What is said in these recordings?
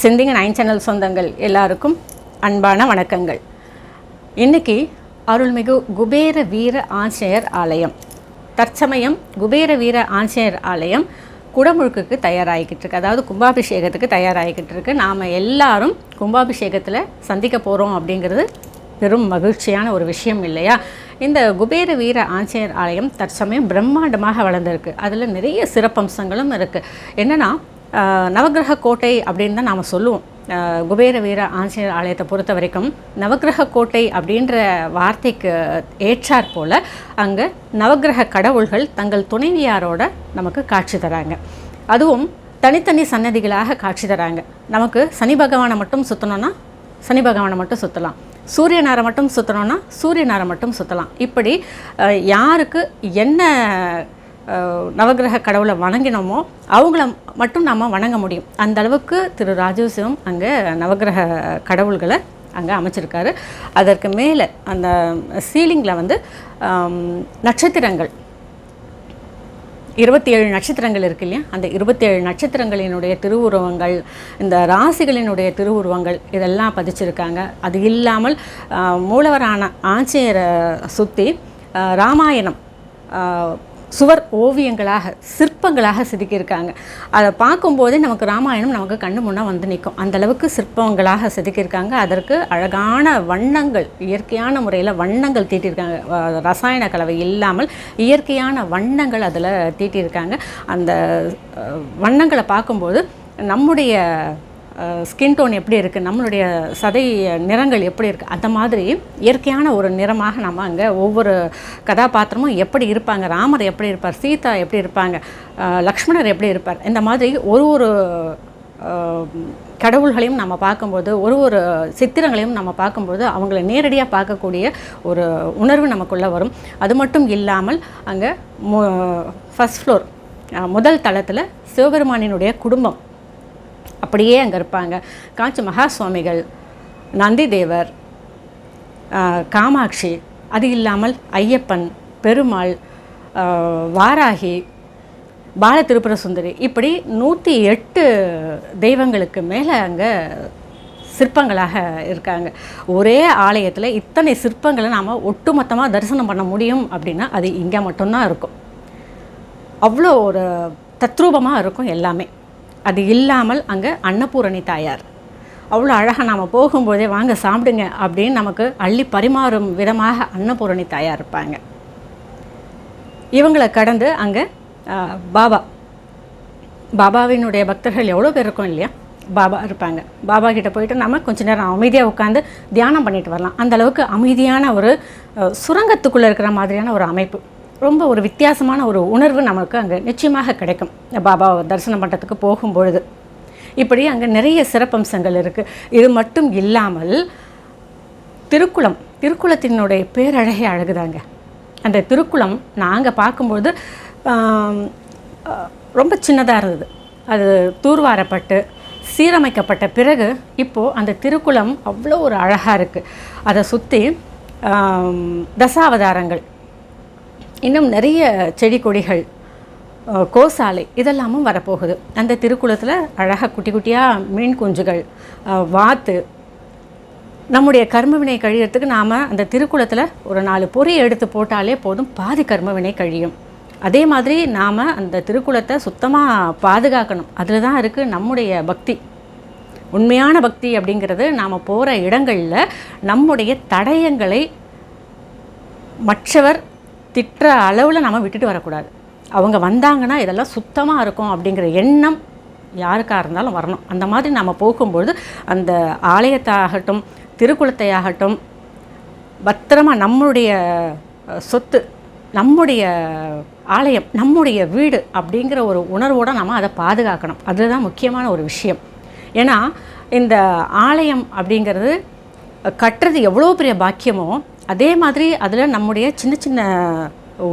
சிந்திங்க 9 சேனல் சொந்தங்கள் எல்லாருக்கும் அன்பான வணக்கங்கள். இன்றைக்கி அருள்மிகு குபேர வீர ஆஞ்சநேயர் ஆலயம், தற்சமயம் குபேர வீர ஆஞ்சநேயர் ஆலயம் குடமுழுக்குக்கு தயாராகிக்கிட்டு இருக்கு. அதாவது கும்பாபிஷேகத்துக்கு தயாராகிக்கிட்டு இருக்கு. நாம் எல்லாரும் கும்பாபிஷேகத்தில் சந்திக்க போகிறோம் அப்படிங்கிறது பெரும் மகிழ்ச்சியான ஒரு விஷயம் இல்லையா? இந்த குபேர வீர ஆஞ்சநேயர் ஆலயம் தற்சமயம் பிரம்மாண்டமாக வளர்ந்துருக்கு. அதில் நிறைய சிறப்பம்சங்களும் இருக்குது. என்னென்னா, நவகிரக கோட்டை அப்படின்னு தான் நாம் சொல்லுவோம். குபேர வீர ஆஞ்சநேயர் ஆலயத்தை பொறுத்த வரைக்கும் நவகிரக கோட்டை அப்படின்ற வார்த்தைக்கு ஏற்றாற் போல் அங்கே நவகிரக கடவுள்கள் தங்கள் துணைவியாரோட நமக்கு காட்சி தராங்க. அதுவும் தனித்தனி சன்னதிகளாக காட்சி தராங்க. நமக்கு சனி பகவானை மட்டும் சுற்றணுன்னா சனி பகவானை மட்டும் சுற்றலாம், சூரியனாரை மட்டும் சுற்றணுன்னா சூரியனாரை மட்டும் சுற்றலாம். இப்படி யாருக்கு என்ன நவகிரக கடவுளை வணங்கினோமோ அவங்கள மட்டும் நாம் வணங்க முடியும். அந்த அளவுக்கு திரு ராஜசிவம் அங்கே நவகிரக கடவுள்களை அங்கே அமைச்சிருக்காரு. அதற்கு மேலே அந்த சீலிங்கில் வந்து நட்சத்திரங்கள் 27 நட்சத்திரங்கள் இருக்கு இல்லையா? அந்த 27 நட்சத்திரங்களினுடைய திருவுருவங்கள், இந்த ராசிகளினுடைய திருவுருவங்கள் இதெல்லாம் பதிச்சிருக்காங்க. அது இல்லாமல் மூலவரான ஆஞ்சநேயரை சுற்றி ராமாயணம் சுவர் ஓவியங்களாக சிற்பங்களாக செதுக்கியிருக்காங்க. அதை பார்க்கும்போதே நமக்கு ராமாயணம் நமக்கு கண்ணு முன்னே வந்து நிற்கும். அந்தளவுக்கு சிற்பங்களாக செதுக்கியிருக்காங்க. அதற்கு அழகான வண்ணங்கள், இயற்கையான முறையில் வண்ணங்கள் தீட்டியிருக்காங்க. ரசாயன கலவை இல்லாமல் இயற்கையான வண்ணங்கள் அதில் தீட்டியிருக்காங்க. அந்த வண்ணங்களை பார்க்கும்போது நம்முடைய ஸ்கின் டோன் எப்படி இருக்குது, நம்மளுடைய சதை நிறங்கள் எப்படி இருக்குது, அந்த மாதிரி இயற்கையான ஒரு நிறமாக நம்ம அங்கே ஒவ்வொரு கதாபாத்திரமும் எப்படி இருப்பாங்க, ராமர் எப்படி இருப்பார், சீதா எப்படி இருப்பாங்க, லக்ஷ்மணர் எப்படி இருப்பார், இந்த மாதிரி ஒரு கடவுள்களையும் நம்ம பார்க்கும்போது, ஒரு சித்திரங்களையும் நம்ம பார்க்கும்போது அவங்கள நேரடியாக பார்க்கக்கூடிய ஒரு உணர்வு நமக்குள்ளே வரும். அது மட்டும் இல்லாமல் அங்கே ஃபஸ்ட் ஃப்ளோர் முதல் தளத்தில் சிவபெருமானினுடைய குடும்பம் அப்படியே அங்கே இருப்பாங்க. காஞ்சி மகா சுவாமிகள், நந்தி தேவர், காமாட்சி, அது இல்லாமல் ஐயப்பன், பெருமாள், வாராகி, பால திருப்புர சுந்தரி, இப்படி 108 தெய்வங்களுக்கு மேலே அங்கே சிற்பங்களாக இருக்காங்க. ஒரே ஆலயத்தில் இத்தனை சிற்பங்களை நாம் ஒட்டுமொத்தமாக தரிசனம் பண்ண முடியும் அப்படின்னா அது இங்கே மட்டும்தான் இருக்கும். அவ்வளோ ஒரு தத்ரூபமாக இருக்கும் எல்லாமே. அது இல்லாமல் அங்கே அன்னபூரணி தாயார் அவ்வளோ அழகாக நாம் போகும்போதே வாங்க சாப்பிடுங்க அப்படின்னு நமக்கு அள்ளி பரிமாறும் விதமாக அன்னபூரணி தாயார் இருப்பாங்க. இவங்களை கடந்து அங்கே பாபாவினுடைய பக்தர்கள் எவ்வளோ பேர் இருக்கும் இல்லையா? பாபா இருப்பாங்க. பாபா கிட்டே போயிட்டு நம்ம கொஞ்சம் நேரம் அமைதியாக உட்காந்து தியானம் பண்ணிட்டு வரலாம். அந்தளவுக்கு அமைதியான ஒரு சுரங்கத்துக்குள்ளே இருக்கிற மாதிரியான ஒரு அமைப்பு, ரொம்ப ஒரு வித்தியாசமான ஒரு உணர்வு நமக்கு அங்கே நிச்சயமாக கிடைக்கும் பாபாவை தரிசனம் பண்ணுறதுக்கு போகும்பொழுது. இப்படி அங்கே நிறைய சிறப்பம்சங்கள் இருக்குது. இது மட்டும் இல்லாமல் திருக்குளத்தினுடைய பேரழகே அழகுதாங்க. அந்த திருக்குளம் நாங்கள் பார்க்கும்பொழுது ரொம்ப சின்னதாக இருந்தது. அது தூர்வாரப்பட்டு சீரமைக்கப்பட்ட பிறகு இப்போது அந்த திருக்குளம் அவ்வளோ ஒரு அழகாக இருக்குது. அதை சுற்றி தசாவதாரங்கள், இன்னும் நிறைய செடி கொடிகள், கோசாலை இதெல்லாமும் வரப்போகுது. அந்த திருக்குளத்தில் அழகாக குட்டி குட்டியாக மீன் குஞ்சுகள், வாத்து, நம்முடைய கர்மவினை கழியறதுக்கு நாம் அந்த திருக்குளத்தில் ஒரு 4 பொறி எடுத்து போட்டாலே போதும், பாதி கர்மவினை கழியும். அதே மாதிரி நாம் அந்த திருக்குளத்தை சுத்தமாக பாதுகாக்கணும். அதில் தான் இருக்குது நம்முடைய பக்தி. உண்மையான பக்தி அப்படிங்கிறது நாம் போகிற இடங்களில் நம்முடைய தடயங்களை மற்றவர் திட்டுற அளவில் நம்ம விட்டுட்டு வரக்கூடாது. அவங்க வந்தாங்கன்னா இதெல்லாம் சுத்தமாக இருக்கும் அப்படிங்கிற எண்ணம் யாருக்காக இருந்தாலும் வரணும். அந்த மாதிரி நம்ம போகும்பொழுது அந்த ஆலயத்தாகட்டும் திருக்குளத்தையாகட்டும் பத்திரமாக நம்மளுடைய சொத்து, நம்முடைய ஆலயம், நம்முடைய வீடு அப்படிங்கிற ஒரு உணர்வோடு நம்ம அதை பாதுகாக்கணும். அதுதான் முக்கியமான ஒரு விஷயம். ஏன்னா இந்த ஆலயம் அப்படிங்கிறது கட்டுறது எவ்வளோ பெரிய பாக்கியமோ அதே மாதிரி அதில் நம்முடைய சின்ன சின்ன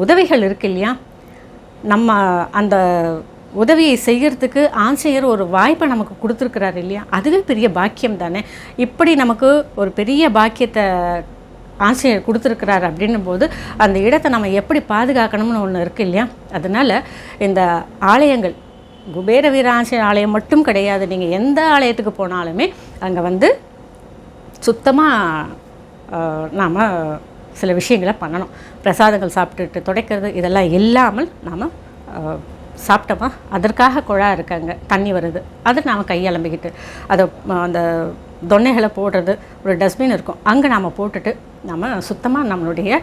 உதவிகள் இருக்குது இல்லையா? நம்ம அந்த உதவியை செய்கிறதுக்கு ஆஞ்சநேயர் ஒரு வாய்ப்பை நமக்கு கொடுத்துருக்கிறாரு இல்லையா? அதுவே பெரிய பாக்கியம் தானே. இப்படி நமக்கு ஒரு பெரிய பாக்கியத்தை ஆஞ்சநேயர் கொடுத்துருக்கிறாரு அப்படின்னும் போது அந்த இடத்தை நம்ம எப்படி பாதுகாக்கணும்னு ஒன்று இருக்குது இல்லையா? அதனால் இந்த ஆலயங்கள் குபேர வீர ஆஞ்சநேயர் ஆலயம் மட்டும் கிடையாது, நீங்கள் எந்த ஆலயத்துக்கு போனாலுமே அங்கே வந்து சுத்தமாக நாம் சில விஷயங்களை பண்ணணும். பிரசாதங்கள் சாப்பிட்டுட்டு துடைக்கிறது இதெல்லாம் இல்லாமல் நாம் சாப்பிட்டோமா, அதற்காக குழா இருக்காங்க, தண்ணி வருது, அதை நாம் கையலம்பிக்கிட்டு அதை அந்த தொன்னைகளை போடுறது, ஒரு டஸ்ட்பின் இருக்கும், அங்கே நாம் போட்டுட்டு நம்ம சுத்தமாக நம்மளுடைய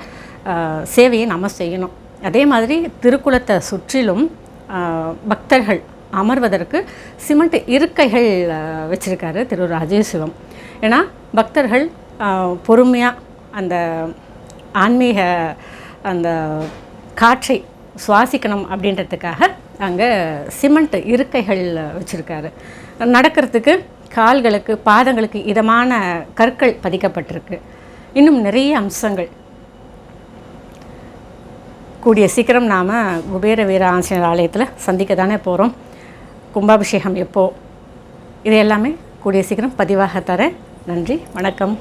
சேவையை நம்ம செய்யணும். அதே மாதிரி திருக்குளத்தை சுற்றிலும் பக்தர்கள் அமர்வதற்கு சிமெண்ட் இருக்கைகள் வச்சுருக்காரு திரு ராஜேசிவம். ஏன்னா பக்தர்கள் பொறுமையாக அந்த ஆன்மீக அந்த காற்றை சுவாசிக்கணும் அப்படின்றதுக்காக அங்கே சிமெண்ட் இருக்கைகள் வச்சுருக்காரு. நடக்கிறதுக்கு கால்களுக்கு பாதங்களுக்கு இதமான கற்கள் பதிக்கப்பட்டிருக்கு. இன்னும் நிறைய அம்சங்கள். கூடிய சீக்கிரம் நாம் குபேர வீர ஆஞ்சநேயர் ஆலயத்தில் சந்திக்க தானே போகிறோம். கும்பாபிஷேகம் எப்போ, இது எல்லாமே கூடிய சீக்கிரம் பதிவாக தரேன். நன்றி, வணக்கம்.